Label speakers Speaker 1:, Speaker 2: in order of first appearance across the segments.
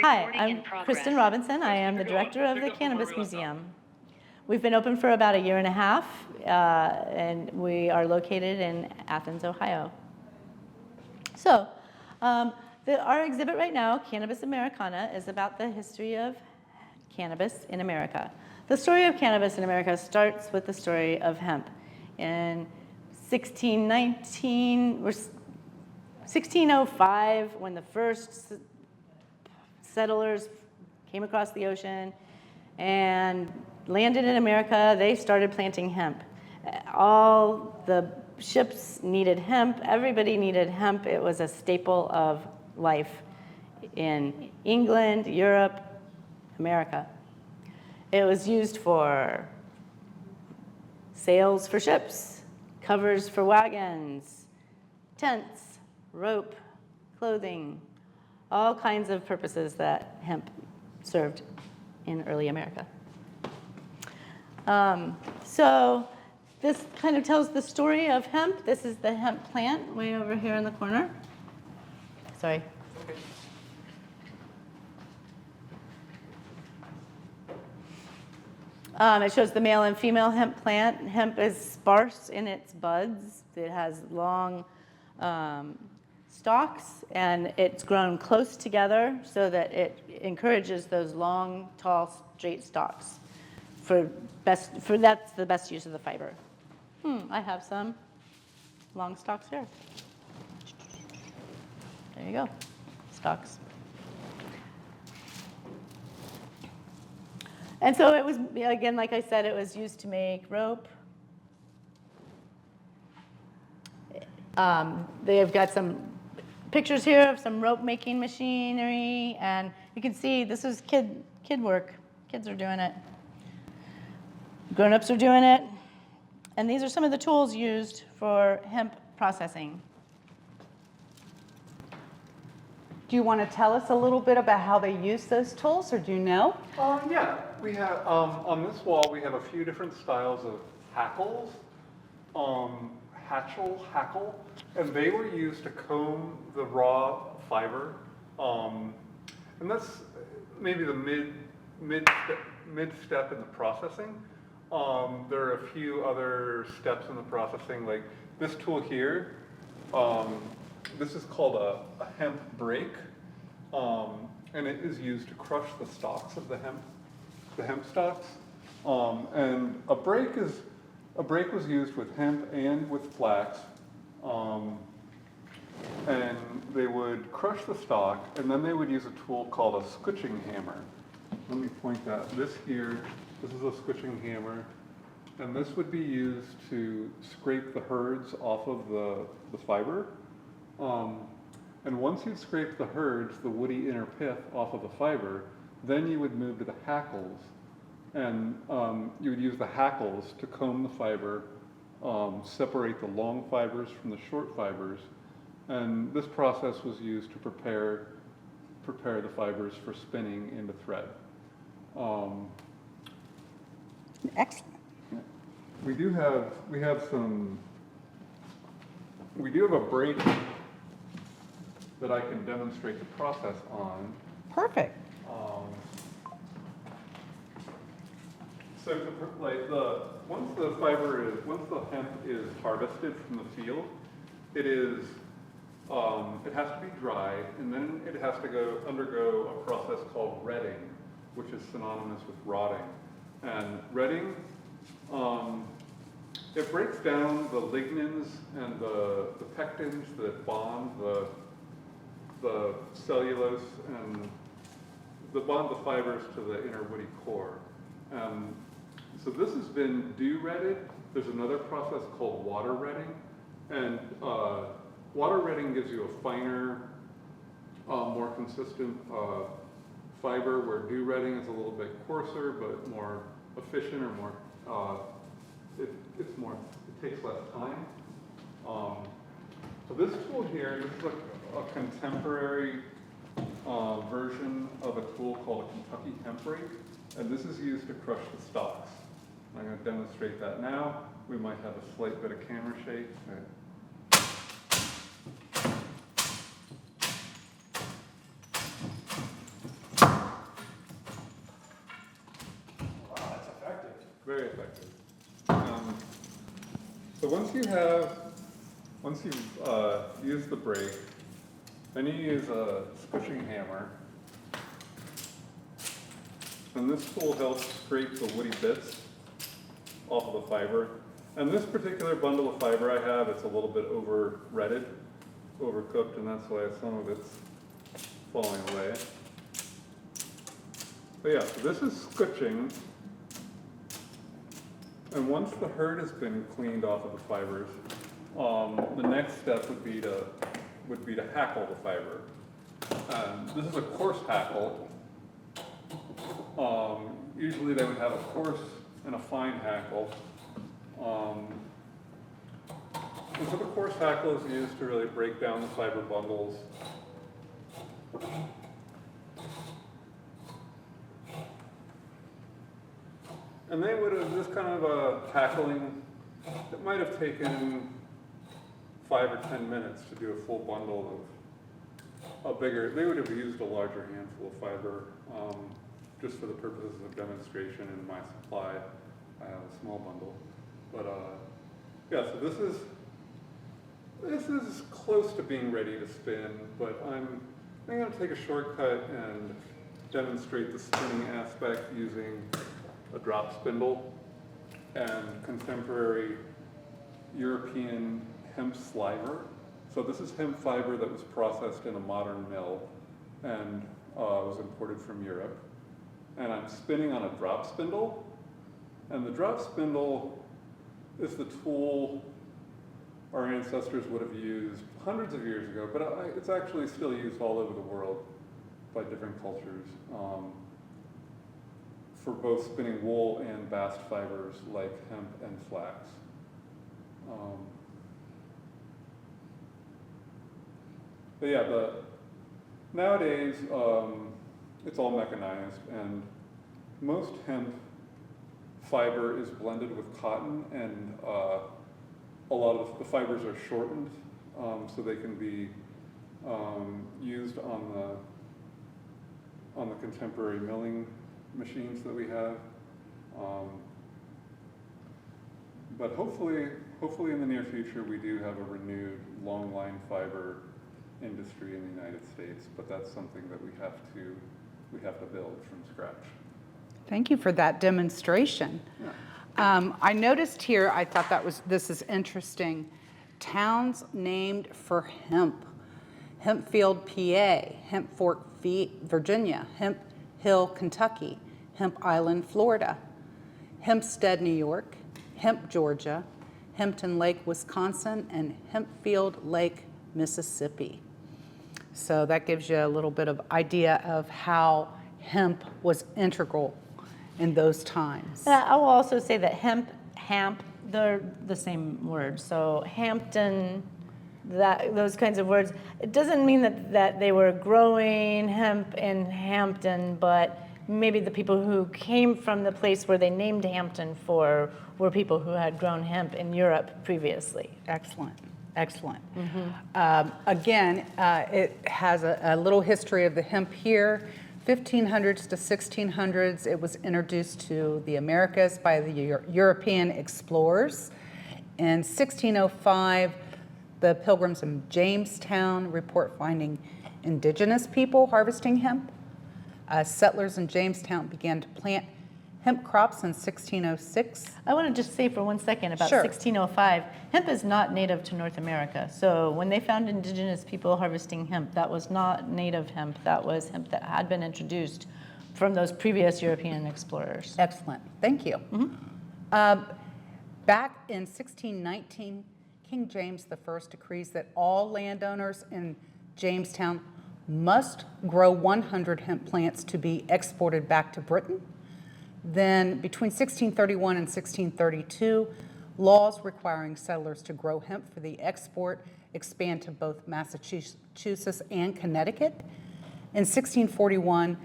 Speaker 1: Hi, I'm Kristen Robinson. I am the director of the Cannabis Museum. We've been open for about a year and a half, and we are located in Athens, Ohio. So, our exhibit right now, Cannabis Americana, is about the history of cannabis in America. The story of cannabis in America starts with the story of hemp. In 1605, when the first settlers came across the ocean and landed in America, they started planting hemp. All the ships needed hemp. Everybody needed hemp. It was a staple of life in England, Europe, America. It was used for sails for ships, covers for wagons, tents, rope, clothing, all kinds of purposes that hemp served in early America. So this kind of tells the story of hemp. This is the hemp plant way over here in the corner. Sorry. It shows the male and female hemp plant. Hemp is sparse in its buds. It has long stalks, and it's grown close together so that it encourages those long, tall, straight stalks. That's the best use of the fiber. I have some long stalks here. There you go, stalks. And so it was, again, like I said, it was used to make rope. They've got some pictures here of some rope making machinery, and you can see this is kid work. Kids are doing it. Grown-ups are doing it. And these are some of the tools used for hemp processing.
Speaker 2: Do you want to tell us a little bit about how they use those tools, or do you know?
Speaker 3: Yeah, we have, on this wall, we have a few different styles of hackles, hackle, and they were used to comb the raw fiber. And that's maybe the mid step in the processing. There are a few other steps in the processing, like this tool here. This is called a hemp brake, and it is used to crush the stalks of the hemp stalks. And a brake was used with hemp and with flax, and they would crush the stalk, and then they would use a tool called a squitching hammer. Let me point that. This here, this is a squitching hammer, and this would be used to scrape the herds off of the fiber. And once you'd scrape the herds, the woody inner pith off of the fiber, then you would move to the hackles. And you would use the hackles to comb the fiber, separate the long fibers from the short fibers. And this process was used to prepare the fibers for spinning into thread.
Speaker 2: Excellent.
Speaker 3: We do have a brake that I can demonstrate the process on.
Speaker 2: Perfect.
Speaker 3: So once the hemp is harvested from the field, it has to be dry, and then it has to undergo a process called retting, which is synonymous with rotting. And retting, it breaks down the lignins and the pectins that bond the cellulose and bond the fibers to the inner woody core. So this has been dew-retted. There's another process called water retting, and water retting gives you a finer, more consistent fiber, where dew retting is a little bit coarser but more efficient, or more it takes less time. So this tool here, this is a contemporary version of a tool called a Kentucky hemp brake, and this is used to crush the stalks. I'm going to demonstrate that now. We might have a slight bit of camera shake. very effective. So once you've used the brake, then you use a squishing hammer. And this tool helps scrape the woody bits off of the fiber. And this particular bundle of fiber I have, it's a little bit over-retted, overcooked, and that's why some of it's falling away. But yeah, so this is scutching. And once the hurd has been cleaned off of the fibers, the next step would be to hackle the fiber. This is a coarse hackle. Usually they would have a coarse and a fine hackle. And so the coarse hackle is used to really break down the fiber bundles. And they would have, this kind of hackling, it might have taken 5 or 10 minutes to do a full bundle of they would have used a larger handful of fiber, just for the purposes of demonstration in my supply. I have a small bundle. But yeah, so this is close to being ready to spin, but I'm going to take a shortcut and demonstrate the spinning aspect using a drop spindle and contemporary European hemp sliver. So this is hemp fiber that was processed in a modern mill and was imported from Europe. And I'm spinning on a drop spindle. And the drop spindle is the tool our ancestors would have used hundreds of years ago, but it's actually still used all over the world by different cultures for both spinning wool and bast fibers like hemp and flax. But yeah, nowadays it's all mechanized, and most hemp fiber is blended with cotton, and a lot of the fibers are shortened so they can be used on the contemporary milling machines that we have. But hopefully in the near future we do have a renewed long line fiber industry in the United States, but that's something that we have to build from scratch.
Speaker 2: Thank you for that demonstration.
Speaker 3: Yeah.
Speaker 2: I noticed here, I thought this is interesting, towns named for hemp. Hempfield, PA, Hemp Fork, Virginia, Hemp Hill, Kentucky, Hemp Island, Florida, Hempstead, New York, Hemp, Georgia, Hempton Lake, Wisconsin, and Hempfield Lake, Mississippi. So that gives you a little bit of idea of how hemp was integral in those times.
Speaker 1: I will also say that hemp, they're the same word. So Hampton, those kinds of words. It doesn't mean that they were growing hemp in Hampton, but maybe the people who came from the place where they named Hampton for were people who had grown hemp in Europe previously.
Speaker 2: Excellent. Excellent. Again, it has a little history of the hemp here. 1500s to 1600s, it was introduced to the Americas by the European explorers. In 1605, the Pilgrims in Jamestown report finding indigenous people harvesting hemp. Settlers in Jamestown began to plant hemp crops in 1606.
Speaker 1: I want to just say for 1 second about
Speaker 2: Sure.
Speaker 1: 1605. Hemp is not native to North America. So when they found indigenous people harvesting hemp, that was not native hemp. That was hemp that had been introduced from those previous European explorers.
Speaker 2: Excellent. Thank you. Back in 1619, King James I decrees that all landowners in Jamestown must grow 100 hemp plants to be exported back to Britain. Then between 1631 and 1632, laws requiring settlers to grow hemp for the export expand to both Massachusetts and Connecticut. In 1641,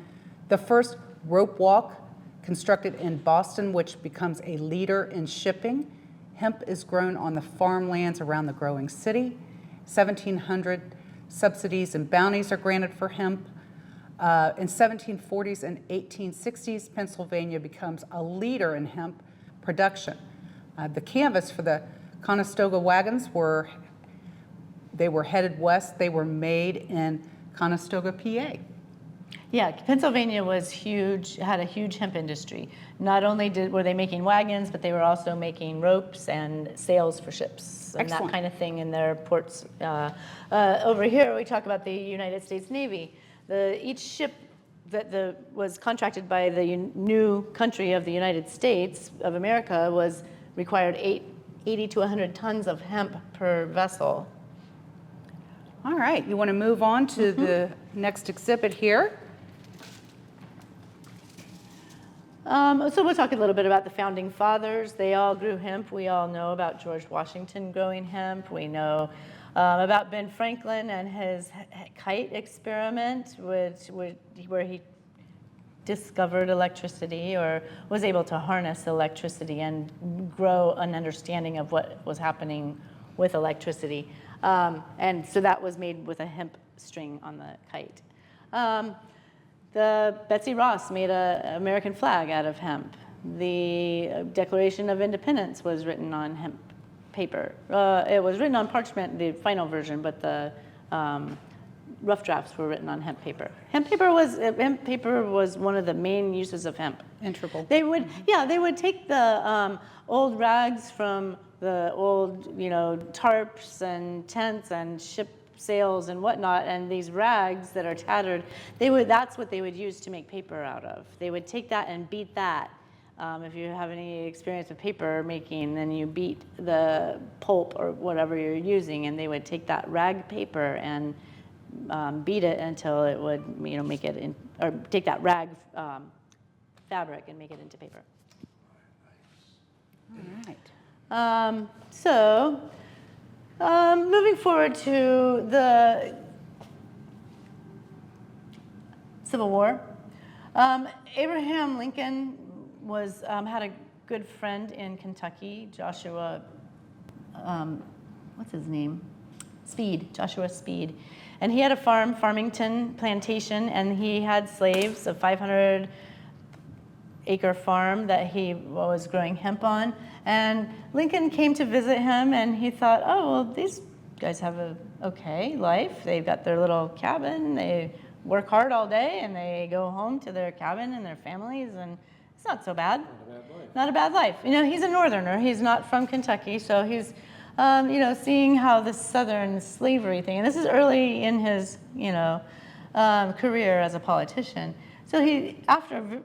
Speaker 2: the first rope walk constructed in Boston, which becomes a leader in shipping. Hemp is grown on the farmlands around the growing city. 1700, subsidies and bounties are granted for hemp. In 1740s and 1860s, Pennsylvania becomes a leader in hemp production. The canvas for the Conestoga wagons were headed west. They were made in Conestoga, PA.
Speaker 1: Yeah, Pennsylvania was huge, had a huge hemp industry. Not only were they making wagons, but they were also making ropes and sails for ships and
Speaker 2: Excellent.
Speaker 1: that kind of thing in their ports. Over here, we talk about the United States Navy. Each ship that was contracted by the new country of the United States of America required 80 to 100 tons of hemp per vessel.
Speaker 2: All right, you want to move on to the next exhibit here?
Speaker 1: So we'll talk a little bit about the founding fathers. They all grew hemp. We all know about George Washington growing hemp. We know about Ben Franklin and his kite experiment, where he discovered electricity or was able to harness electricity and grow an understanding of what was happening with electricity. And so that was made with a hemp string on the kite. Betsy Ross made an American flag out of hemp. The Declaration of Independence was written on hemp paper. It was written on parchment, the final version, but the rough drafts were written on hemp paper. Hemp paper was one of the main uses of hemp.
Speaker 2: Integral.
Speaker 1: They would take the old rags from the old, tarps and tents and ship sails and whatnot, and these rags that are tattered, that's what they would use to make paper out of. They would take that and beat that. If you have any experience with paper making, then you beat the pulp or whatever you're using, and they would take that rag paper and beat it until it would, make it in, or take that rag fabric and make it into paper.
Speaker 2: All right.
Speaker 1: Moving forward to the Civil War, Abraham Lincoln had a good friend in Kentucky, Joshua, what's his name? Joshua Speed. And he had a Farmington plantation, and he had slaves, a 500-acre farm that he was growing hemp on. And Lincoln came to visit him, and he thought, oh, well, these guys have a okay life. They've got their little cabin. They work hard all day, and they go home to their cabin and their families, and it's not so bad. Not a bad life. He's a northerner. He's not from Kentucky, so he's, seeing how the Southern slavery thing, and this is early in his, career as a politician. So after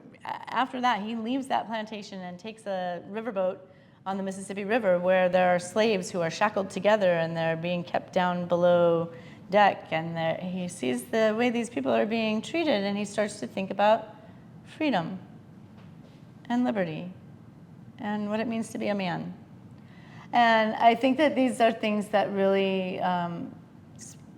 Speaker 1: that, he leaves that plantation and takes a riverboat on the Mississippi River, where there are slaves who are shackled together and they're being kept down below deck, and he sees the way these people are being treated, and he starts to think about freedom and liberty and what it means to be a man. And I think that these are things that really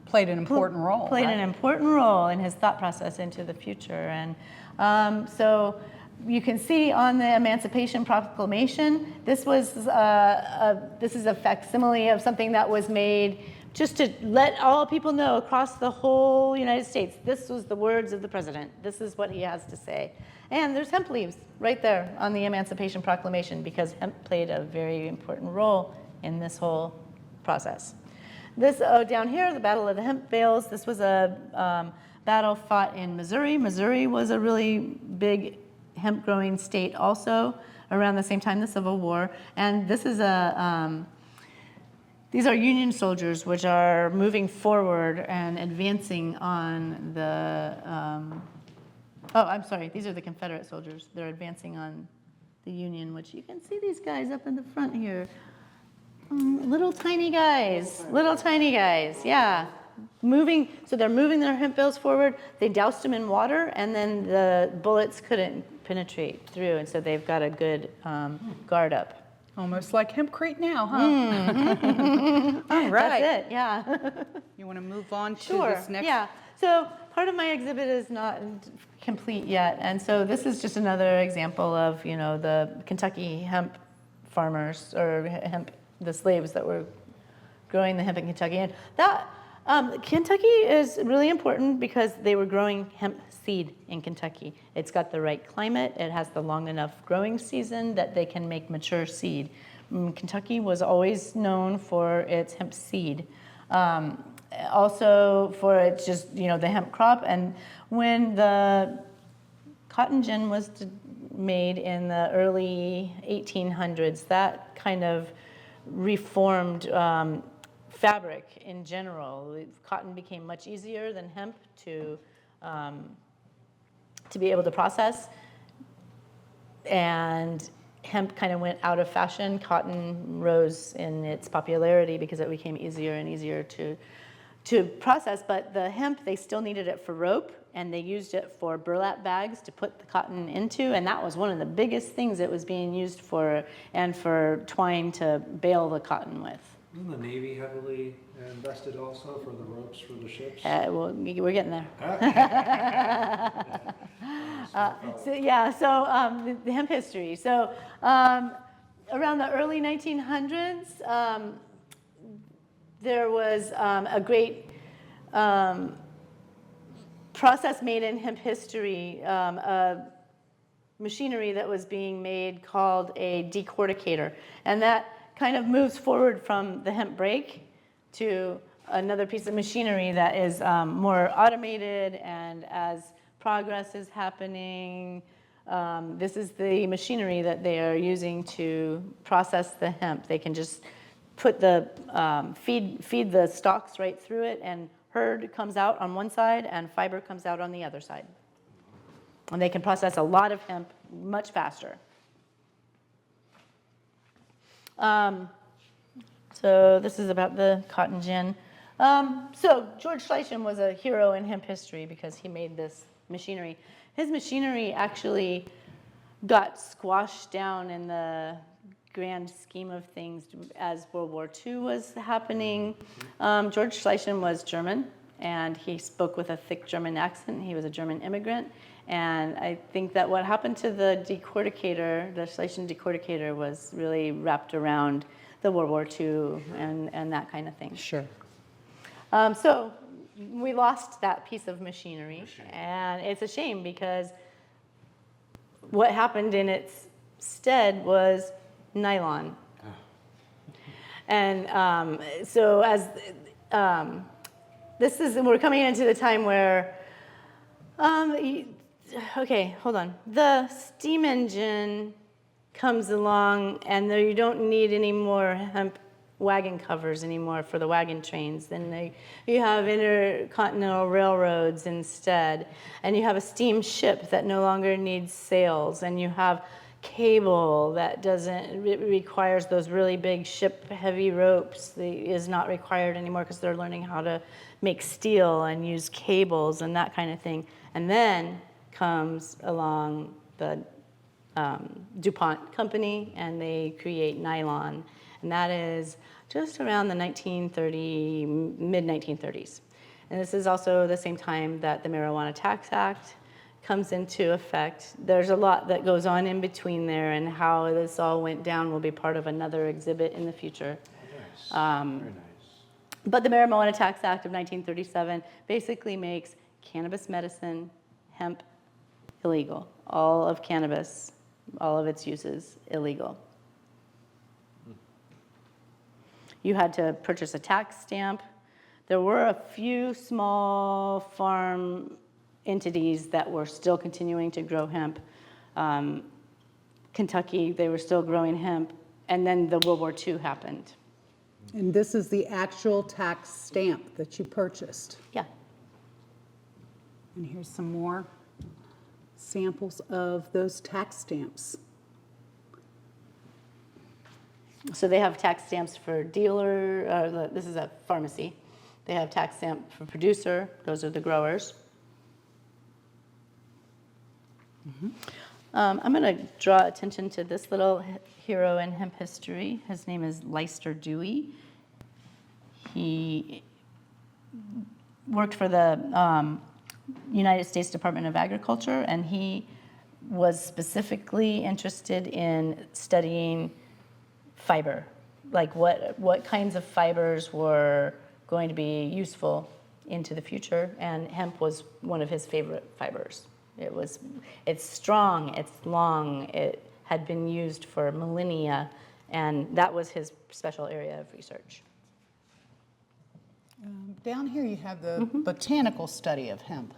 Speaker 2: Played an important role.
Speaker 1: Played an important role in his thought process into the future. And so you can see on the Emancipation Proclamation, this is a facsimile of something that was made just to let all people know across the whole United States. This was the words of the president. This is what he has to say. And there's hemp leaves right there on the Emancipation Proclamation, because hemp played a very important role in this whole process. This down here, the Battle of the Hemp Bales, this was a battle fought in Missouri. Missouri was a really big hemp growing state also around the same time, the Civil War. And this is these are Union soldiers which are moving forward and advancing on these are the Confederate soldiers. They're advancing on the Union, which you can see these guys up in the front here. Little tiny guys, yeah. So they're moving their hemp bales forward. They doused them in water, and then the bullets couldn't penetrate through, and so they've got a good guard up.
Speaker 2: Almost like hempcrete now, huh? All right.
Speaker 1: That's it, yeah.
Speaker 2: You want to move on to
Speaker 1: Sure,
Speaker 2: this next?
Speaker 1: yeah. So part of my exhibit is not complete yet, and so this is just another example of, the Kentucky hemp farmers, or the slaves that were growing the hemp in Kentucky. And that Kentucky is really important because they were growing hemp seed in Kentucky. It's got the right climate. It has the long enough growing season that they can make mature seed. Kentucky was always known for its hemp seed. Also for its just, the hemp crop. And when the cotton gin was made in the early 1800s, that kind of reformed fabric in general. Cotton became much easier than hemp to be able to process, and hemp kind of went out of fashion. Cotton rose in its popularity because it became easier and easier to process, but the hemp, they still needed it for rope, and they used it for burlap bags to put the cotton into, and that was one of the biggest things it was being used for, and for twine to bale the cotton with.
Speaker 4: Isn't the Navy heavily invested also for the ropes for the ships?
Speaker 1: Well, we're getting there. The hemp history. So around the early 1900s, there was a great process made in hemp history, a machinery that was being made called a decorticator. And that kind of moves forward from the hemp brake to another piece of machinery that is more automated, and as progress is happening, this is the machinery that they are using to process the hemp. They can just put the, feed the stalks right through it, and hurd comes out on one side and fiber comes out on the other side. And they can process a lot of hemp much faster. So this is about the cotton gin. So George Schleichen was a hero in hemp history because he made this machinery. His machinery actually got squashed down in the grand scheme of things as World War II was happening. George Schleichen was German, and he spoke with a thick German accent. He was a German immigrant. And I think that what happened to the decorticator, the Schleichen decorticator, was really wrapped around the World War II and that kind of thing.
Speaker 2: Sure.
Speaker 1: So we lost that piece of machinery, and it's a shame because what happened in its stead was nylon. And so as we're coming into the time where, okay, hold on. The steam engine comes along, and you don't need any more hemp wagon covers anymore for the wagon trains. Then you have intercontinental railroads instead, and you have a steam ship that no longer needs sails, and you have cable that it requires those really big ship heavy ropes. Is not required anymore because they're learning how to make steel and use cables and that kind of thing. And then comes along the DuPont company, and they create nylon, and that is just around the mid-1930s. And this is also the same time that the Marijuana Tax Act comes into effect. There's a lot that goes on in between there, and how this all went down will be part of another exhibit in the future.
Speaker 4: Nice. Very nice.
Speaker 1: But the Marijuana Tax Act of 1937 basically makes cannabis medicine, hemp, illegal. All of cannabis, all of its uses, illegal. You had to purchase a tax stamp. There were a few small farm entities that were still continuing to grow hemp. Kentucky, they were still growing hemp, and then the World War II happened.
Speaker 2: And this is the actual tax stamp that you purchased.
Speaker 1: Yeah.
Speaker 2: And here's some more samples of those tax stamps.
Speaker 1: So they have tax stamps for dealer, this is a pharmacy. They have tax stamp for producer, those are the growers. Mm-hmm. I'm going to draw attention to this little hero in hemp history. His name is Leicester Dewey. He worked for the United States Department of Agriculture, and he was specifically interested in studying fiber, like what kinds of fibers were going to be useful into the future, and hemp was one of his favorite fibers. It's strong, it's long, it had been used for millennia, and that was his special area of research.
Speaker 2: Down here you have the botanical study of hemp.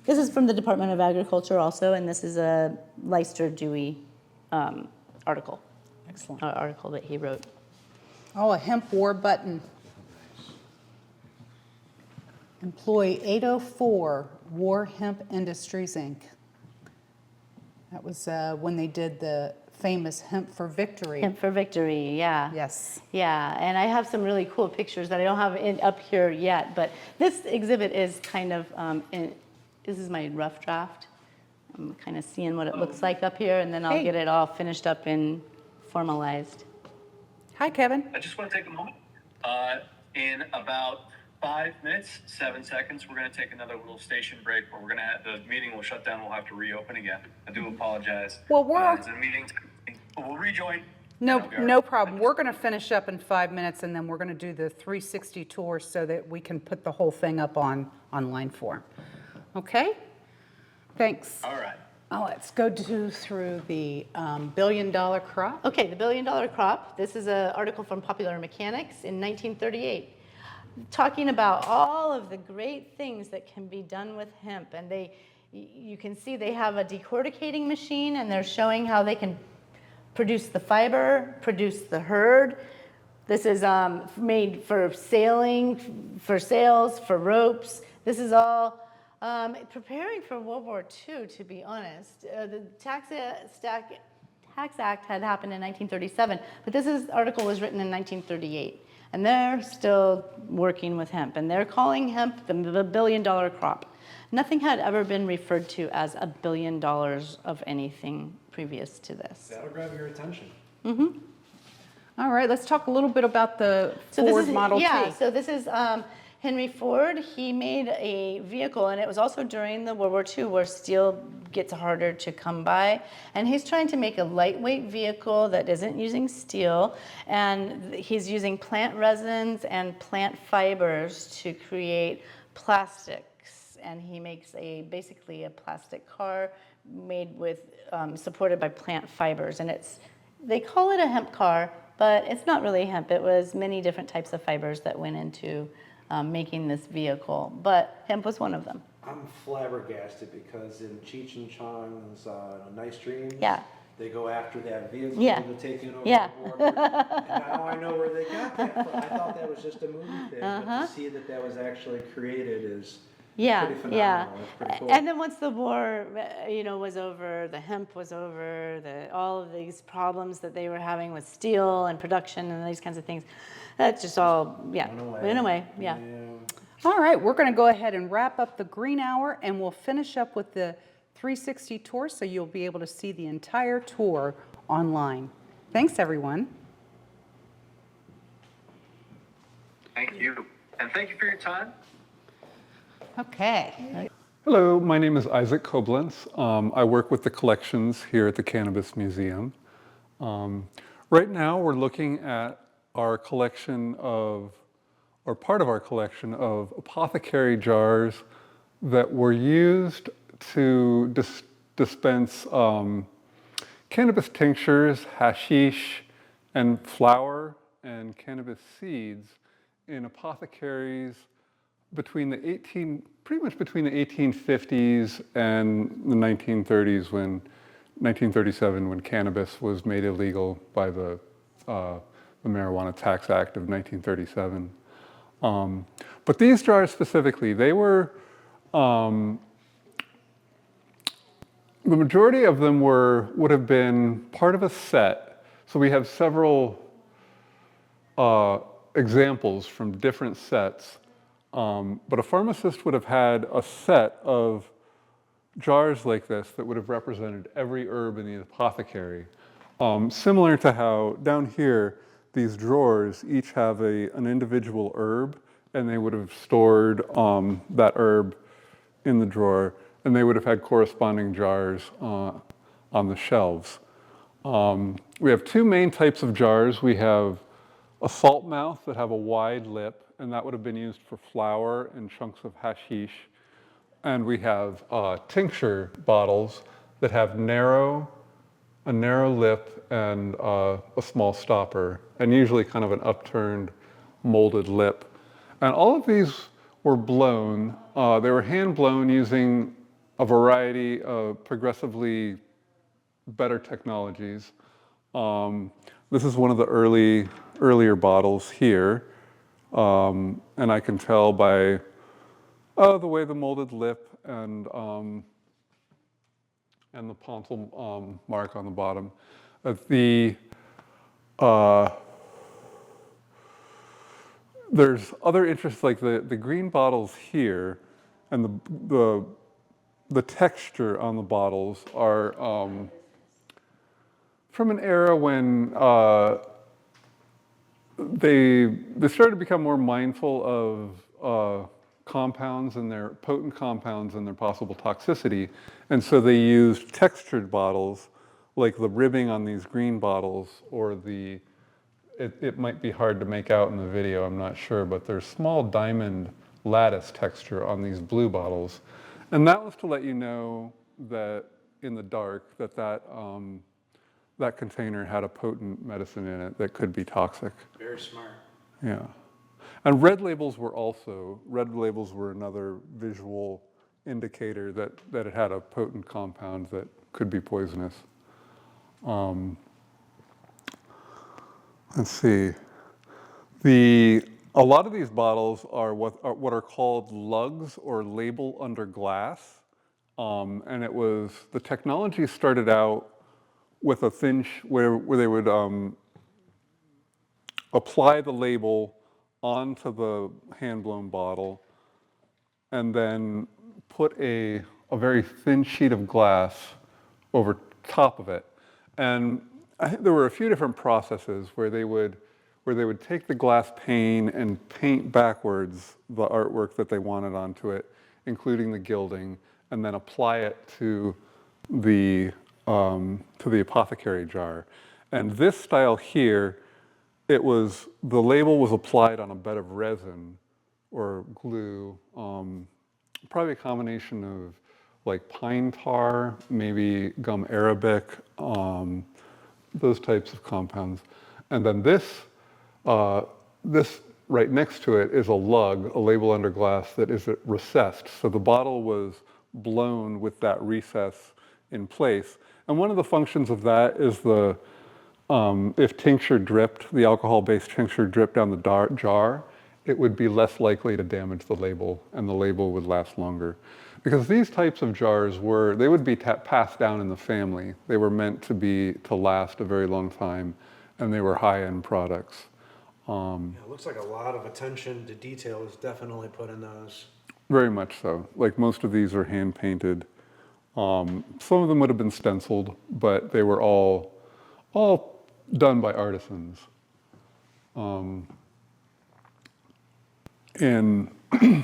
Speaker 1: This is from the Department of Agriculture also, and this is a Leicester Dewey article.
Speaker 2: Excellent.
Speaker 1: Article that he wrote.
Speaker 2: Oh, a hemp war button. Employee 804, War Hemp Industries, Inc. That was when they did the famous Hemp for Victory.
Speaker 1: Hemp for Victory, yeah.
Speaker 2: Yes.
Speaker 1: Yeah, and I have some really cool pictures that I don't have up here yet, but this exhibit is kind of, this is my rough draft. I'm kind of seeing what it looks like up here, and then I'll
Speaker 2: Hey.
Speaker 1: get it all finished up and formalized.
Speaker 2: Hi, Kevin.
Speaker 5: I just want to take a moment. In about 5 minutes, 7 seconds, we're going to take another little station break where we're going to have, the meeting will shut down. We'll have to reopen again. I do apologize.
Speaker 2: Well, we're-
Speaker 5: it's a meeting. We'll rejoin.
Speaker 2: No,
Speaker 5: That'll be all
Speaker 2: no
Speaker 5: right.
Speaker 2: problem. We're going to finish up in 5 minutes, and then we're going to do the 360 tour so that we can put the whole thing up on line 4. Okay? Thanks.
Speaker 5: All right.
Speaker 2: Let's go through the billion-dollar crop.
Speaker 1: Okay, the billion-dollar crop. This is an article from Popular Mechanics in 1938, talking about all of the great things that can be done with hemp. And you can see they have a decorticating machine, and they're showing how they can produce the fiber, produce the hurd. This is made for sailing, for sails, for ropes. This is all preparing for World War II, to be honest. The Tax Act had happened in 1937, but this article was written in 1938. And they're still working with hemp, and they're calling hemp the billion-dollar crop. Nothing had ever been referred to as $1 billion of anything previous to this.
Speaker 4: That'll grab your attention.
Speaker 2: All right, let's talk a little bit about the Ford Model T.
Speaker 1: Yeah, so this is Henry Ford. He made a vehicle, and it was also during the World War II where steel gets harder to come by. And he's trying to make a lightweight vehicle that isn't using steel, and he's using plant resins and plant fibers to create plastics. And he makes basically a plastic car made with, supported by plant fibers. And they call it a hemp car, but it's not really hemp. It was many different types of fibers that went into making this vehicle, but hemp was one of them.
Speaker 4: I'm flabbergasted because in Cheech and Chong's Nice Dreams,
Speaker 1: Yeah.
Speaker 4: they go after that vehicle
Speaker 1: Yeah.
Speaker 4: to take it over
Speaker 1: Yeah.
Speaker 4: the border. And now I know where they got that from. I thought that was just a movie thing, but to see that was actually created is
Speaker 1: Yeah,
Speaker 4: pretty phenomenal.
Speaker 1: yeah.
Speaker 4: It's pretty cool.
Speaker 1: And then once the war, was over, the hemp was over, all of these problems that they were having with steel and production and these kinds of things, that just all, went away. Yeah.
Speaker 2: All right, we're going to go ahead and wrap up the green hour, and we'll finish up with the 360 tour, so you'll be able to see the entire tour online. Thanks, everyone.
Speaker 5: Thank you. And thank you for your time.
Speaker 2: Okay.
Speaker 3: Hello, my name is Isaac Koblenz. I work with the collections here at the Cannabis Museum. Right now we're looking at our collection of, or part of our collection of apothecary jars that were used to dispense cannabis tinctures, hashish, and flour and cannabis seeds in apothecaries pretty much between the 1850s and the 1937 when cannabis was made illegal by the Marijuana Tax Act of 1937. But these jars specifically, they were, the majority of them would have been part of a set. So we have several examples from different sets. But a pharmacist would have had a set of jars like this that would have represented every herb in the apothecary. Similar to how down here, these drawers each have an individual herb, and they would have stored that herb in the drawer, and they would have had corresponding jars on the shelves. We have two main types of jars. We have a salt mouth that have a wide lip and that would have been used for flour and chunks of hashish. And we have tincture bottles that have a narrow lip and a small stopper, and usually kind of an upturned molded lip. And all of these were blown. They were hand blown using a variety of progressively better technologies. This is one of the earlier bottles here, and I can tell by the way the molded lip and the pontil mark on the bottom. There's other interests, like the green bottles here, and the texture on the bottles are from an era when they started to become more mindful of compounds and their potent compounds and their possible toxicity. And so they used textured bottles, like the ribbing on these green bottles, or it might be hard to make out in the video, I'm not sure, but there's small diamond lattice texture on these blue bottles. And that was to let you know that in the dark, that container had a potent medicine in it that could be toxic.
Speaker 4: Very smart.
Speaker 3: Yeah. And red labels were another visual indicator that it had a potent compound that could be poisonous. Let's see. A lot of these bottles are what are called lugs, or label under glass. And the technology started out with a thin, where they would apply the label onto the hand-blown bottle and then put a very thin sheet of glass over top of it. And I think there were a few different processes where they would take the glass pane and paint backwards the artwork that they wanted onto it, including the gilding, and then apply it to the apothecary jar. And this style here, the label was applied on a bed of resin or glue, probably a combination of like pine tar, maybe gum arabic, those types of compounds. And then this right next to it is a lug, a label under glass that is recessed. So the bottle was blown with that recess in place. And one of the functions of that is if tincture dripped, the alcohol-based tincture dripped down the jar, it would be less likely to damage the label, and the label would last longer. Because these types of jars they would be passed down in the family. They were meant to last a very long time, and they were high-end products.
Speaker 4: It looks like a lot of attention to detail is definitely put in those.
Speaker 3: Very much so. Like most of these are hand-painted. Some of them would have been stenciled, but they were all done by artisans. And do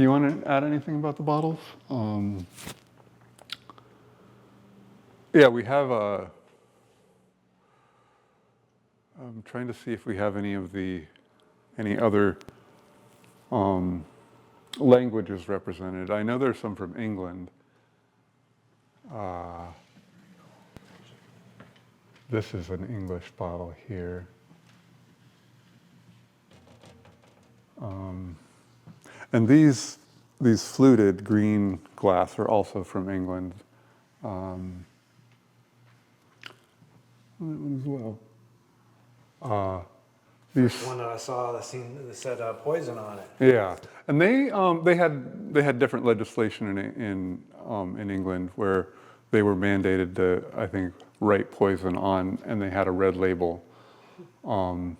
Speaker 3: you want to add anything about the bottles? Yeah, we have I'm trying to see if we have any other languages represented. I know there's some from England. This is an English bottle here. And these fluted green glass are also from England. That one as well.
Speaker 4: First one that I saw that said poison on it.
Speaker 3: Yeah, and they had different legislation in England where they were mandated to, I think, write poison on, and they had a red label, and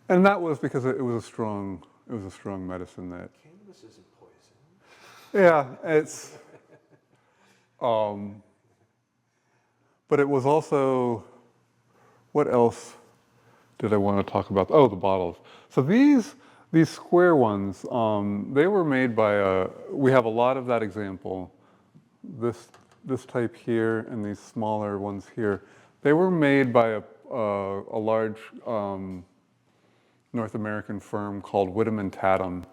Speaker 3: that was because it was a strong medicine that.
Speaker 4: Cannabis isn't poison.
Speaker 3: Yeah, it's. But it was also. What else did I want to talk about? Oh, the bottles. So these square ones, they were made by we have a lot of that example. This type here and these smaller ones here, they were made by a large North American firm called Whittam and Tatum,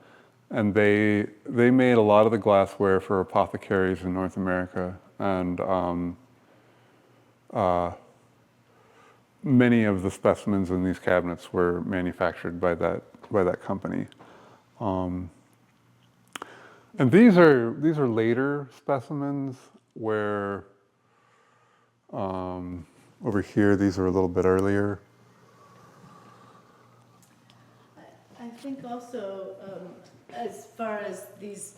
Speaker 3: and they made a lot of the glassware for apothecaries in North America, and many of the specimens in these cabinets were manufactured by that company. And these are later specimens where over here these are a little bit earlier.
Speaker 1: I think also, as far as these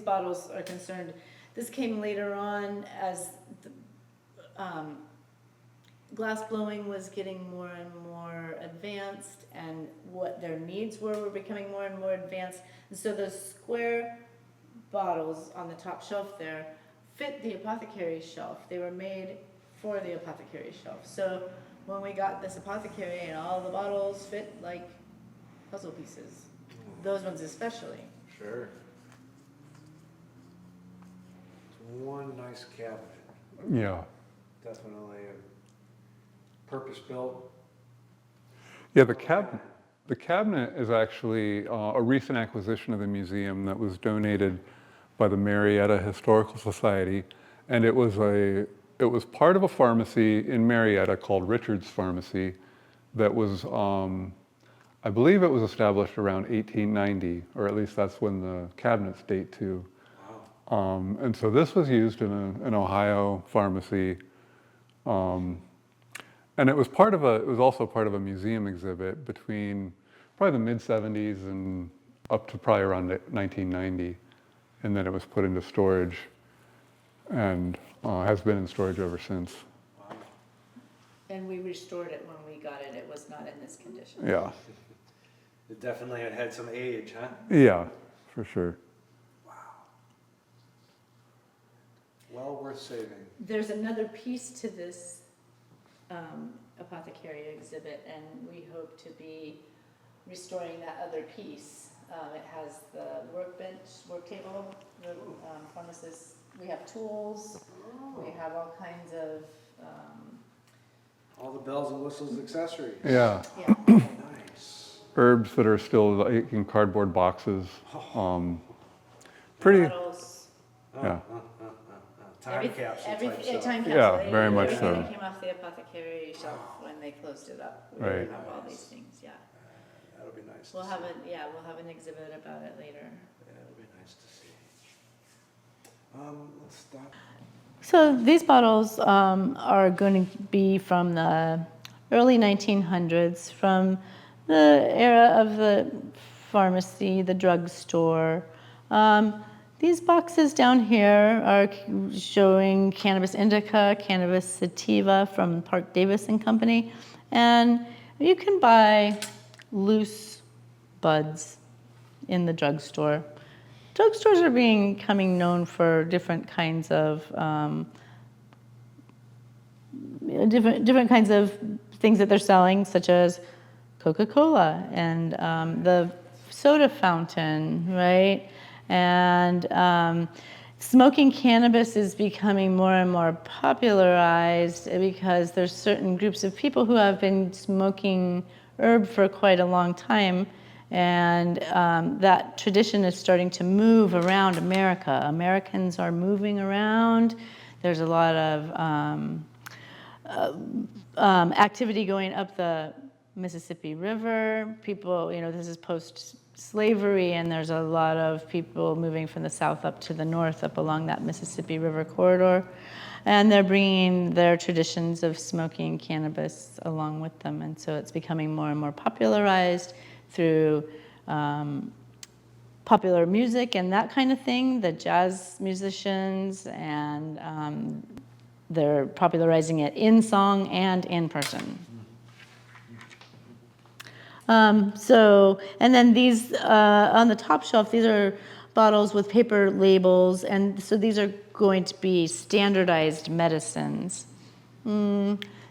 Speaker 1: bottles are concerned, this came later on as the glass blowing was getting more and more advanced, and what their needs were becoming more and more advanced. And so those square bottles on the top shelf there fit the apothecary shelf. They were made for the apothecary shelf. So when we got this apothecary and all the bottles fit like puzzle pieces, those ones especially.
Speaker 4: Sure. It's one nice cabinet.
Speaker 3: Yeah.
Speaker 4: Definitely a purpose-built.
Speaker 3: Yeah, the cabinet is actually a recent acquisition of the museum that was donated by the Marietta Historical Society, and it was part of a pharmacy in Marietta called Richard's Pharmacy that was, I believe it was established around 1890, or at least that's when the cabinets date to.
Speaker 4: Wow.
Speaker 3: And so this was used in an Ohio pharmacy. And it was also part of a museum exhibit between probably the mid-70s and up to probably around 1990. And then it was put into storage and has been in storage ever since.
Speaker 4: Wow.
Speaker 1: And we restored it when we got it. It was not in this condition.
Speaker 3: Yeah.
Speaker 4: It definitely had some age, huh?
Speaker 3: Yeah, for sure.
Speaker 4: Wow. Well worth saving.
Speaker 1: There's another piece to this apothecary exhibit, and we hope to be restoring that other piece. It has the workbench, work table, the pharmacist. We have tools.
Speaker 4: Oh.
Speaker 1: We have all kinds of
Speaker 4: All the bells and whistles accessories.
Speaker 3: Yeah.
Speaker 1: yeah.
Speaker 4: Nice.
Speaker 3: Herbs that are still like in cardboard boxes. Pretty.
Speaker 1: Bottles.
Speaker 3: Yeah.
Speaker 4: Time capsule type stuff.
Speaker 1: Time capsule.
Speaker 3: Yeah, very much
Speaker 1: Everything
Speaker 3: so.
Speaker 1: that came off the apothecary shelf when they closed it up. We
Speaker 3: Right.
Speaker 1: have all these things. Yeah.
Speaker 4: That'll be nice.
Speaker 1: We'll
Speaker 4: to
Speaker 1: have
Speaker 4: see.
Speaker 1: we'll have an exhibit about it later.
Speaker 4: Yeah, it'll be nice to see. Let's stop.
Speaker 1: So these bottles are going to be from the early 1900s, from the era of the pharmacy, the drugstore. These boxes down here are showing cannabis indica, cannabis sativa from Park Davis and Company. And you can buy loose buds in the drugstore. Drugstores are becoming known for different kinds of different kinds of things that they're selling, such as Coca-Cola and the soda fountain, right? And smoking cannabis is becoming more and more popularized because there's certain groups of people who have been smoking herb for quite a long time, and that tradition is starting to move around America. Americans are moving around. There's a lot of activity going up the Mississippi River. People, this is post-slavery, and there's a lot of people moving from the south up to the north, up along that Mississippi River corridor. And they're bringing their traditions of smoking cannabis along with them. And so it's becoming more and more popularized through popular music and that kind of thing, the jazz musicians, and they're popularizing it in song and in person. And then these, on the top shelf, these are bottles with paper labels, and so these are going to be standardized medicines.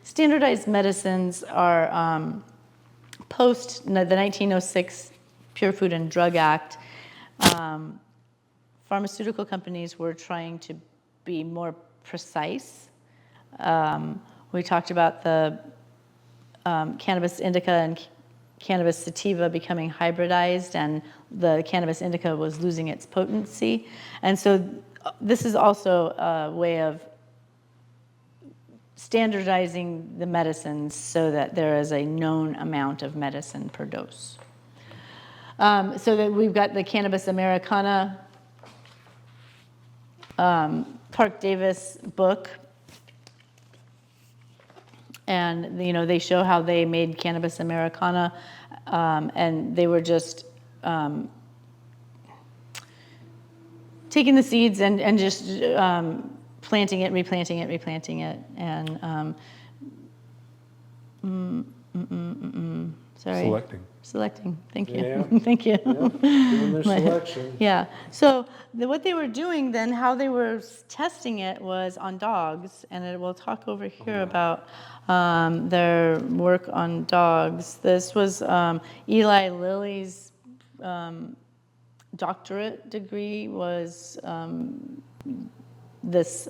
Speaker 1: Standardized medicines are post the 1906 Pure Food and Drug Act. Pharmaceutical companies were trying to be more precise. We talked about the cannabis indica and cannabis sativa becoming hybridized, and the cannabis indica was losing its potency. And so this is also a way of standardizing the medicines so that there is a known amount of medicine per dose. So that we've got the Cannabis Americana, Park Davis book. And, you know, they show how they made Cannabis Americana, and they were just taking the seeds and just planting it, replanting it, replanting it, and sorry. Selecting. Thank you.
Speaker 4: Yeah.
Speaker 1: Thank you.
Speaker 4: Yep, doing their selection.
Speaker 1: Yeah. So what they were doing then, how they were testing it was on dogs, and we'll talk over here about their work on dogs. This was Eli Lilly's doctorate degree was this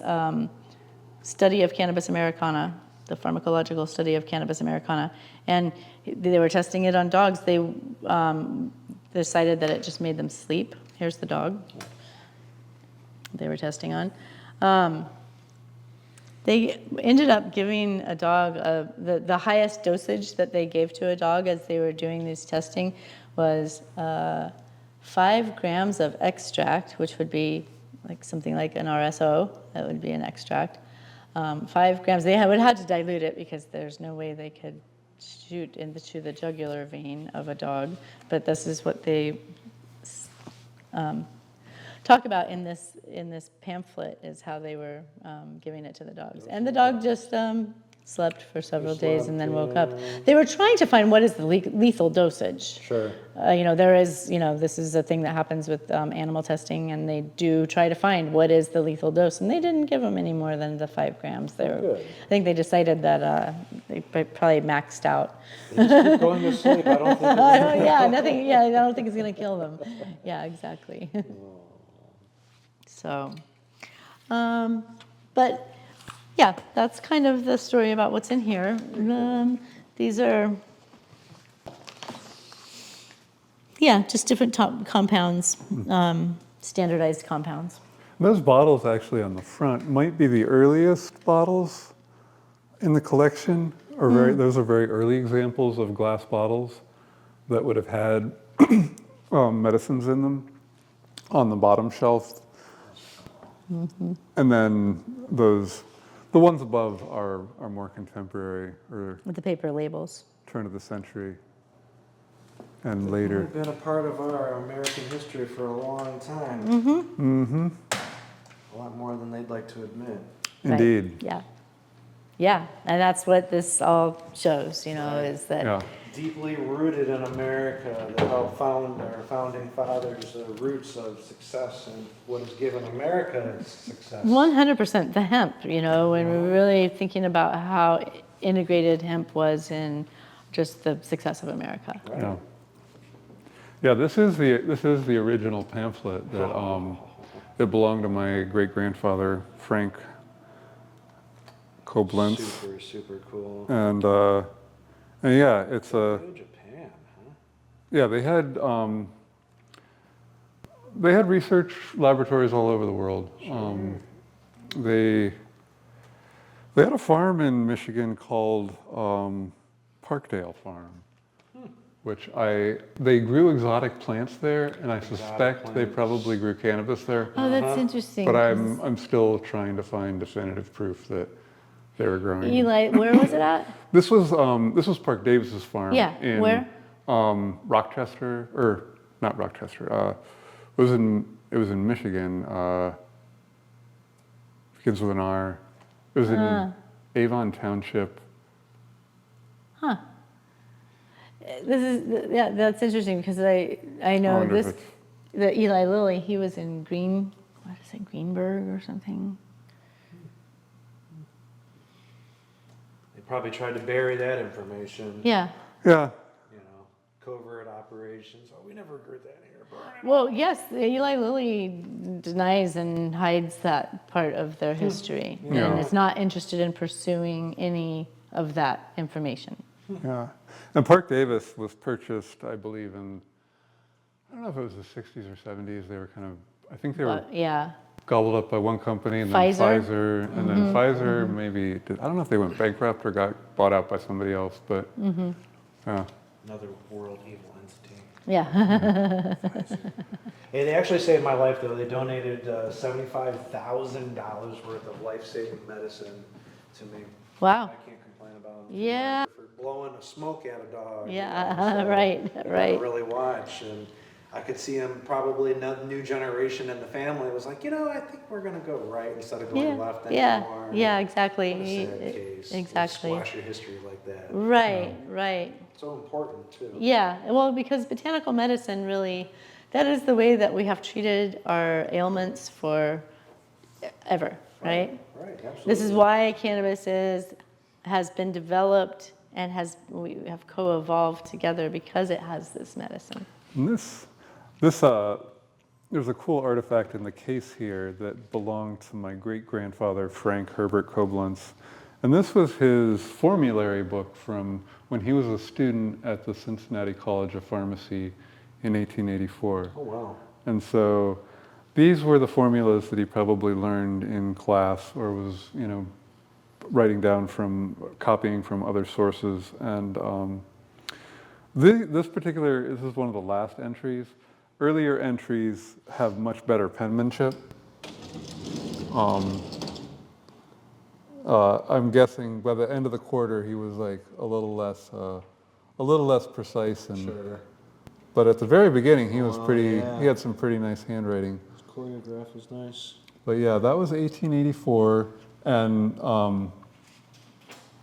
Speaker 1: study of Cannabis Americana, the pharmacological study of Cannabis Americana, and they were testing it on dogs. They decided that it just made them sleep. Here's the dog they were testing on. They ended up giving a dog, the highest dosage that they gave to a dog as they were doing this testing was 5 grams of extract, which would be like something like an RSO, that would be an extract. 5 grams, they would have to dilute it because there's no way they could shoot into the jugular vein of a dog, but this is what they talk about in this pamphlet, is how they were giving it to the dogs. And the dog just slept for several days and then woke up. They were trying to find what is the lethal dosage.
Speaker 4: Sure.
Speaker 1: There is, this is a thing that happens with animal testing, and they do try to find what is the lethal dose, and they didn't give them any more than the 5 grams. I think they decided that they probably maxed out.
Speaker 4: They just keep going to sleep. I don't think
Speaker 1: I don't think it's going to kill them. Yeah, exactly. So, but yeah, that's kind of the story about what's in here. These are, just different compounds, standardized compounds.
Speaker 3: Those bottles actually on the front might be the earliest bottles in the collection, or those are very early examples of glass bottles that would have had medicines in them on the bottom shelf. And then the ones above are more contemporary, or
Speaker 1: With the paper labels.
Speaker 3: turn of the century and later.
Speaker 4: They've been a part of our American history for a long time.
Speaker 3: Mm-hmm.
Speaker 4: A lot more than they'd like to admit.
Speaker 3: Indeed.
Speaker 1: Right. Yeah. Yeah, and that's what this all shows, is that.
Speaker 3: Yeah.
Speaker 4: Deeply rooted in America, that helped found our founding fathers, the roots of success and what has given America its success.
Speaker 1: 100% the hemp, when we're really thinking about how integrated hemp was in just the success of America.
Speaker 4: Right.
Speaker 3: Yeah. Yeah, this is the original pamphlet that belonged to my great grandfather Frank Koblenz.
Speaker 4: Super, super cool.
Speaker 3: And yeah, it's a.
Speaker 4: Japan, huh?
Speaker 3: Yeah, they had research laboratories all over the world. They had a farm in Michigan called Parkdale Farm, which they grew exotic plants there, and I suspect they probably grew cannabis there.
Speaker 1: Oh, that's interesting.
Speaker 3: But I'm still trying to find definitive proof that they were growing.
Speaker 1: Eli, where was it at?
Speaker 3: This was Park Davis's farm.
Speaker 1: Yeah,
Speaker 3: in,
Speaker 1: where?
Speaker 3: Rochester, or not Rochester. It was in Michigan. Begins with an R. It was in Avon Township.
Speaker 1: Huh. That's interesting because I know
Speaker 3: wonder if
Speaker 1: the Eli Lilly, he was in Greenberg or something.
Speaker 4: They probably tried to bury that information.
Speaker 1: Yeah.
Speaker 3: Yeah.
Speaker 4: Covert operations. Oh, we never heard that here. Burn it.
Speaker 1: Well, yes, Eli Lilly denies and hides that part of their history,
Speaker 3: Yeah.
Speaker 1: and is not interested in pursuing any of that information.
Speaker 3: Yeah. And Park Davis was purchased, I believe, I don't know if it was the 60s or 70s. They were I think they were
Speaker 1: Yeah.
Speaker 3: gobbled up by one company and
Speaker 1: Pfizer.
Speaker 3: then Pfizer, and then Pfizer maybe I don't know if they went bankrupt or got bought out by somebody else, but yeah.
Speaker 4: Another world evil entity.
Speaker 1: Yeah.
Speaker 4: Hey, they actually saved my life though. They donated $75,000 worth of life-saving medicine to me.
Speaker 1: Wow.
Speaker 4: I can't complain about them.
Speaker 1: Yeah.
Speaker 4: For blowing a smoke at a dog.
Speaker 1: Yeah,
Speaker 4: so
Speaker 1: right,
Speaker 4: you gotta
Speaker 1: right.
Speaker 4: really watch. And I could see them probably another new generation in the family was like, I think we're gonna go right instead of going left anymore.
Speaker 1: Yeah, exactly.
Speaker 4: What a sad case.
Speaker 1: Exactly.
Speaker 4: Squash your history like that.
Speaker 1: Right, right.
Speaker 4: So important too.
Speaker 1: Yeah, well, because botanical medicine really, that is the way that we have treated our ailments for ever, right?
Speaker 4: Right, absolutely.
Speaker 1: This is why cannabis has been developed and we have co-evolved together because it has this medicine.
Speaker 3: And there's a cool artifact in the case here that belonged to my great-grandfather, Frank Herbert Koblenz. And this was his formulary book from when he was a student at the Cincinnati College of Pharmacy in 1884.
Speaker 4: Oh, wow.
Speaker 3: And so these were the formulas that he probably learned in class or was, writing down copying from other sources. And this is one of the last entries. Earlier entries have much better penmanship. I'm guessing by the end of the quarter he was like a little less precise,
Speaker 4: Sure.
Speaker 3: but at the very beginning he was
Speaker 4: yeah.
Speaker 3: he had some pretty nice handwriting.
Speaker 4: His choreograph was nice.
Speaker 3: But yeah, that was 1884, and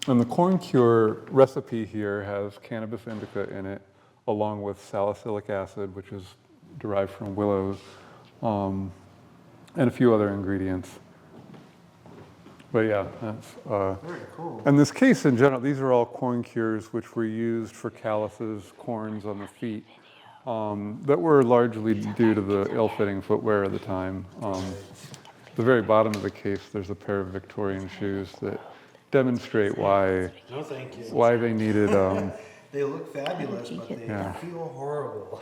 Speaker 3: the corn cure recipe here has cannabis indica in it, along with salicylic acid, which is derived from willows, and a few other ingredients. But yeah, that's,
Speaker 4: Very cool.
Speaker 3: and this case in general, these are all corn cures which were used for calluses, corns on the feet, that were largely due to the ill-fitting footwear of the time. The very bottom of the case, there's a pair of Victorian shoes that demonstrate why
Speaker 4: No, thank you.
Speaker 3: they needed
Speaker 4: They look fabulous, but they
Speaker 3: Yeah.
Speaker 4: feel horrible.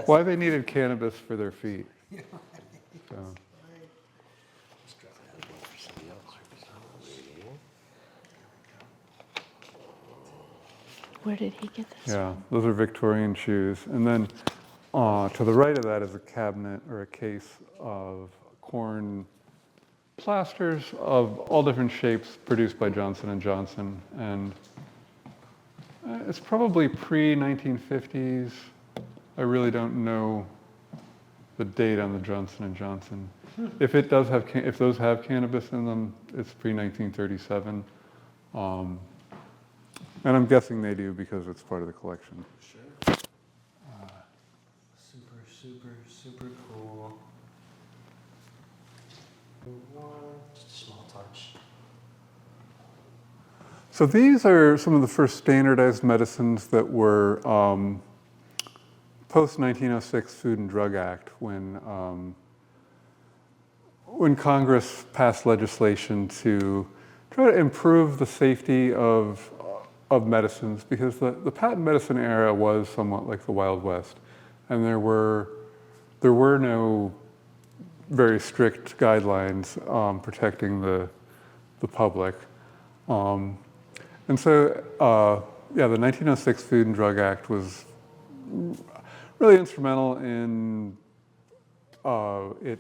Speaker 3: why they needed cannabis for their feet. So.
Speaker 1: Where did he get this?
Speaker 3: Yeah, those are Victorian shoes. And then to the right of that is a cabinet or a case of corn plasters of all different shapes produced by Johnson & Johnson. And it's probably pre-1950s. I really don't know the date on the Johnson & Johnson. If those have cannabis in them, it's pre-1937. And I'm guessing they do because it's part of the collection.
Speaker 4: Sure. Super cool. Just a small touch.
Speaker 3: So these are some of the first standardized medicines that were post-1906 Food and Drug Act, when Congress passed legislation to try to improve the safety of medicines, because the patent medicine era was somewhat like the Wild West, and there were no very strict guidelines protecting the public. And so, the 1906 Food and Drug Act was really instrumental in it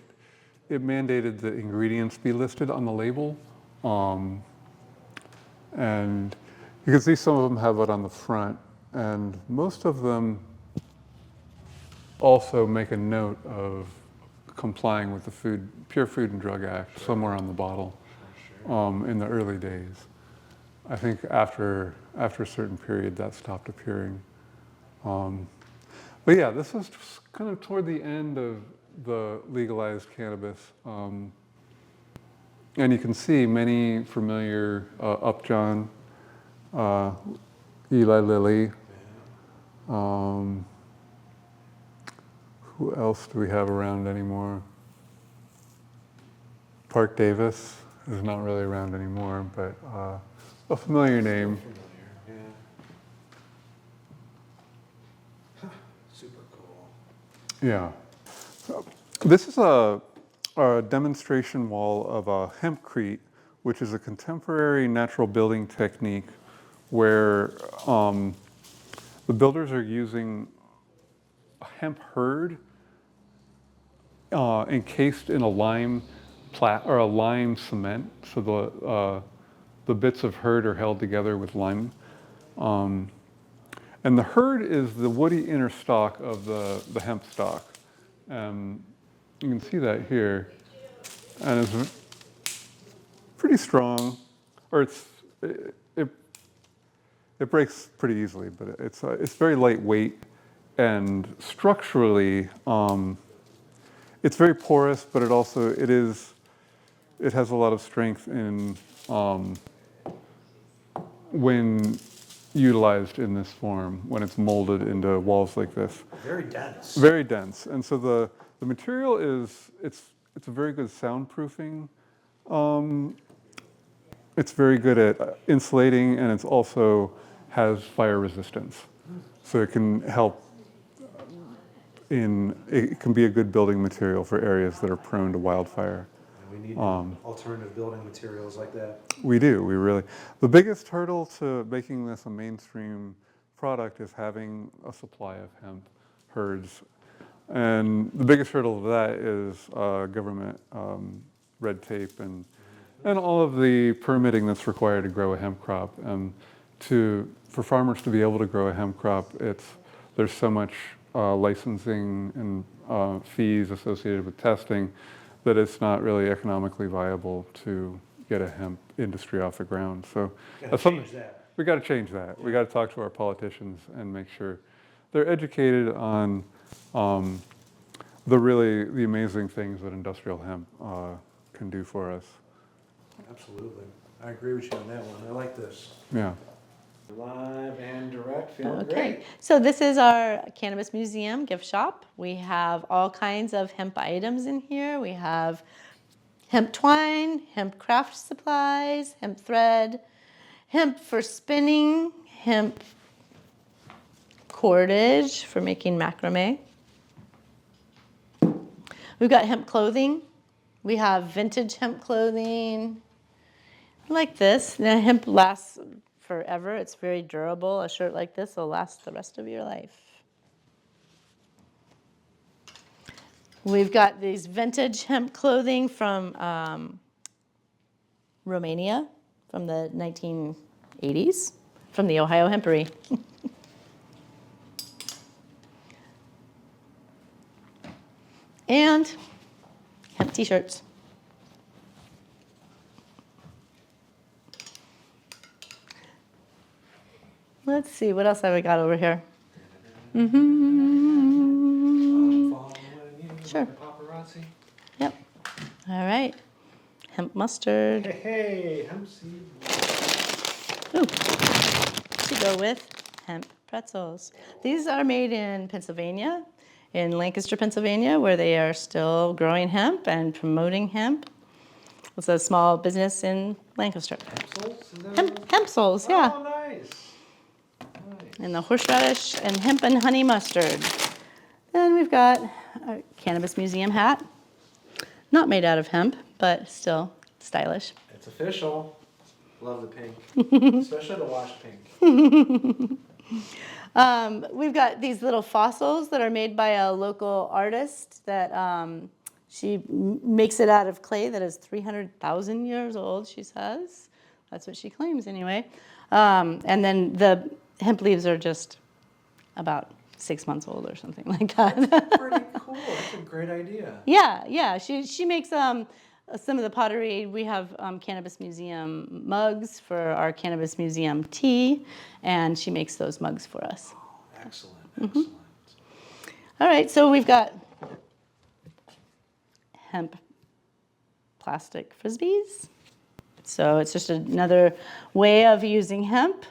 Speaker 3: mandated that ingredients be listed on the label, and you can see some of them have it on the front, and most of them also make a note of complying with the Pure Food and Drug Act somewhere on the bottle in the early days. I think after a certain period that stopped appearing. But yeah, this was kind of toward the end of the legalized cannabis. And you can see many familiar Upjohn, Eli Lilly. Who else do we have around anymore? Park Davis is not really around anymore, but a familiar name. Yeah. So this is a demonstration wall of a hempcrete, which is a contemporary natural building technique where the builders are using a hemp hurd encased in a lime or a lime cement. So the bits of hurd are held together with lime. And the hurd is the woody inner stalk of the hemp stalk. You can see that here. And it's pretty strong, or it breaks pretty easily, but it's very lightweight, and structurally, it's very porous, but it has a lot of strength in when utilized in this form, when it's molded into walls like this.
Speaker 4: Very dense.
Speaker 3: Very dense, and so the material it's a very good soundproofing. It's very good at insulating, and it's also has fire resistance, so it can help. It can be a good building material for areas that are prone to wildfire.
Speaker 4: And we need alternative building materials like that.
Speaker 3: We do. We really. The biggest hurdle to making this a mainstream product is having a supply of hemp herds, and the biggest hurdle of that is government red tape and all of the permitting that's required to grow a hemp crop. For farmers to be able to grow a hemp crop, there's so much licensing and fees associated with testing that it's not really economically viable to get a hemp industry off the ground. So
Speaker 4: Gotta change that.
Speaker 3: we got to change that. We got to talk to our politicians and make sure they're educated on the amazing things that industrial hemp can do for us.
Speaker 4: Absolutely. I agree with you on that one. I like this.
Speaker 3: Yeah.
Speaker 4: Live and direct, feeling
Speaker 1: Okay,
Speaker 4: great.
Speaker 1: so this is our Cannabis Museum gift shop. We have all kinds of hemp items in here. We have hemp twine, hemp craft supplies, hemp thread, hemp for spinning, hemp cordage for making macrame. We've got hemp clothing. We have vintage hemp clothing like this. Now, hemp lasts forever. It's very durable. A shirt like this will last the rest of your life. We've got these vintage hemp clothing from Romania from the 1980s, from the Ohio Hempery. And hemp t-shirts. Let's see, what else have we got over here? Sure.
Speaker 4: Paparazzi.
Speaker 1: Yep. All right. Hemp mustard.
Speaker 4: Hey, hemp seed.
Speaker 1: Ooh. To go with hemp pretzels. These are made in Pennsylvania, in Lancaster, Pennsylvania, where they are still growing hemp and promoting hemp. It's a small business in Lancaster. Hemp soles, yeah.
Speaker 4: Oh, nice.
Speaker 1: And the horseradish and hemp and honey mustard. Then we've got a Cannabis Museum hat. Not made out of hemp, but still stylish.
Speaker 4: It's official. Love the pink, especially the wash pink.
Speaker 1: We've got these little fossils that are made by a local artist that she makes it out of clay that is 300,000 years old, she says. That's what she claims anyway. And then the hemp leaves are just about 6 months old or something like that.
Speaker 4: Pretty cool. That's a great idea.
Speaker 1: Yeah. She makes some of the pottery. We have Cannabis Museum mugs for our Cannabis Museum tea, and she makes those mugs for us.
Speaker 4: Excellent. Excellent.
Speaker 1: All right, so we've got hemp plastic frisbees. So it's just another way of using hemp.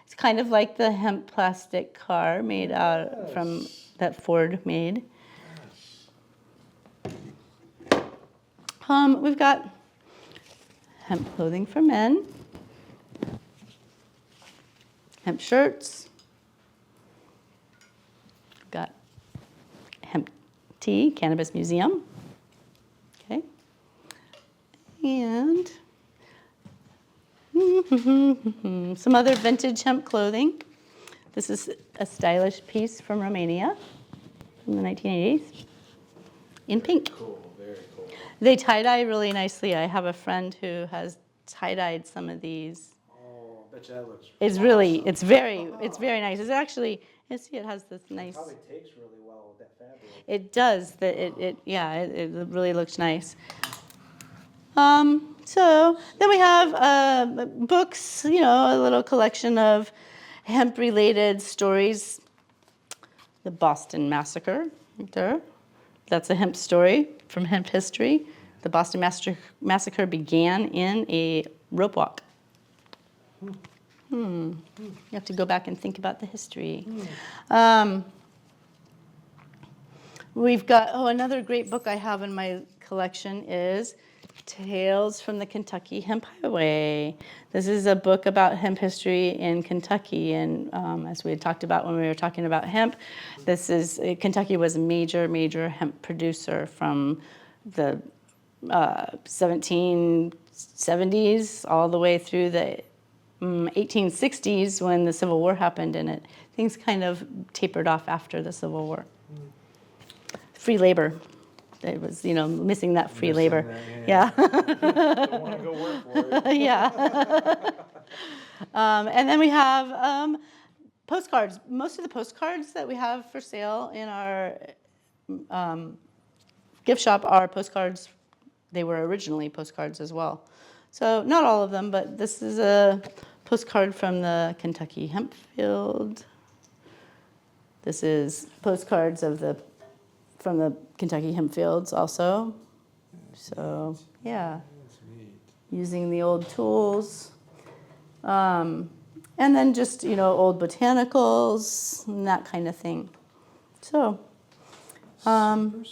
Speaker 1: It's kind of like the hemp plastic car made out from that Ford made. We've got hemp clothing for men, hemp shirts, we've got hemp tea, Cannabis Museum. Okay. And some other vintage hemp clothing. This is a stylish piece from Romania from the 1980s in pink.
Speaker 4: Cool, very cool.
Speaker 1: They tie-dye really nicely. I have a friend who has tie-dyed some of these.
Speaker 4: Oh, I bet you that looks
Speaker 1: It's
Speaker 4: awesome.
Speaker 1: really, it's very nice. It's actually, you see it has this nice,
Speaker 4: Probably takes really well with that fabric.
Speaker 1: it does, it really looks nice. So then we have books, you know, a little collection of hemp-related stories. The Boston Massacre, right there. That's a hemp story from hemp history. The Boston Massacre began in a rope walk. You have to go back and think about the history. We've got, another great book I have in my collection is Tales from the Kentucky Hemp Highway. This is a book about hemp history in Kentucky, and as we had talked about when we were talking about hemp, Kentucky was a major hemp producer from the 1770s all the way through the 1860s when the Civil War happened, and things kind of tapered off after the Civil War. Free labor. It was, missing that free labor.
Speaker 4: That, Don't want to go work for it.
Speaker 1: Yeah. And then we have postcards. Most of the postcards that we have for sale in our gift shop are postcards. They were originally postcards as well. So not all of them, but this is a postcard from the Kentucky hemp field. This is postcards from the Kentucky hemp fields also. So yeah, using the old tools. And then just, old botanicals and that kind of thing. So
Speaker 4: Super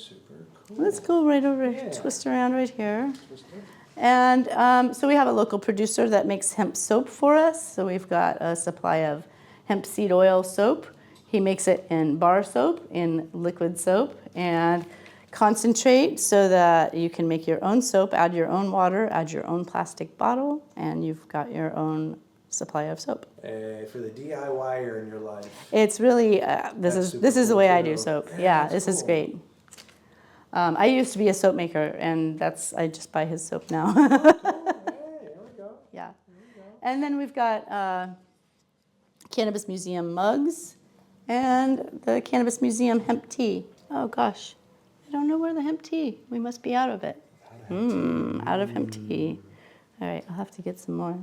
Speaker 4: cool.
Speaker 1: let's go right over,
Speaker 4: Yeah.
Speaker 1: twist around right here.
Speaker 4: Twist it.
Speaker 1: And so we have a local producer that makes hemp soap for us. So we've got a supply of hemp seed oil soap. He makes it in bar soap, in liquid soap, and concentrate so that you can make your own soap, add your own water, add your own plastic bottle, and you've got your own supply of soap.
Speaker 4: For the DIYer in your life.
Speaker 1: It's really, this is
Speaker 4: super
Speaker 1: the
Speaker 4: cool
Speaker 1: way I
Speaker 4: too.
Speaker 1: do soap.
Speaker 4: Yeah,
Speaker 1: Yeah,
Speaker 4: that's
Speaker 1: this is
Speaker 4: cool.
Speaker 1: great. I used to be a soap maker, and I just buy his soap now.
Speaker 4: Hey, there we go.
Speaker 1: Yeah. And then we've got Cannabis Museum mugs and the Cannabis Museum hemp tea. Oh gosh, I don't know where the hemp tea. We must be out of it. Out of hemp tea. All right, I'll have to get some more.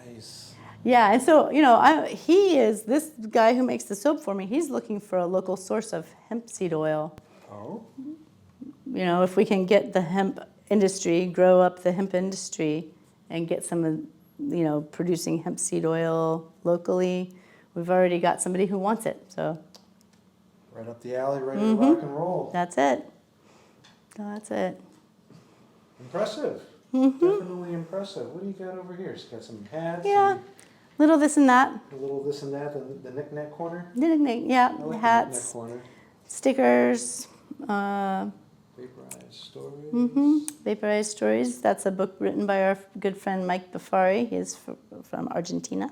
Speaker 4: Nice.
Speaker 1: Yeah, and so, this guy who makes the soap for me, he's looking for a local source of hemp seed oil.
Speaker 4: Oh,
Speaker 1: If we can get the hemp industry, grow up the hemp industry, and get some of, producing hemp seed oil locally, we've already got somebody who wants it. So
Speaker 4: right up the alley, ready to rock and roll.
Speaker 1: that's it. That's it.
Speaker 4: Impressive. Definitely impressive. What do you got over here? It's got some hats.
Speaker 1: Yeah, little this and that.
Speaker 4: A little this and that. The knick-knack corner.
Speaker 1: Yeah,
Speaker 4: I like the
Speaker 1: hats,
Speaker 4: knick-knack corner.
Speaker 1: stickers,
Speaker 4: Vaporized stories.
Speaker 1: Vaporized Stories. That's a book written by our good friend Mike Bafari. He is from Argentina.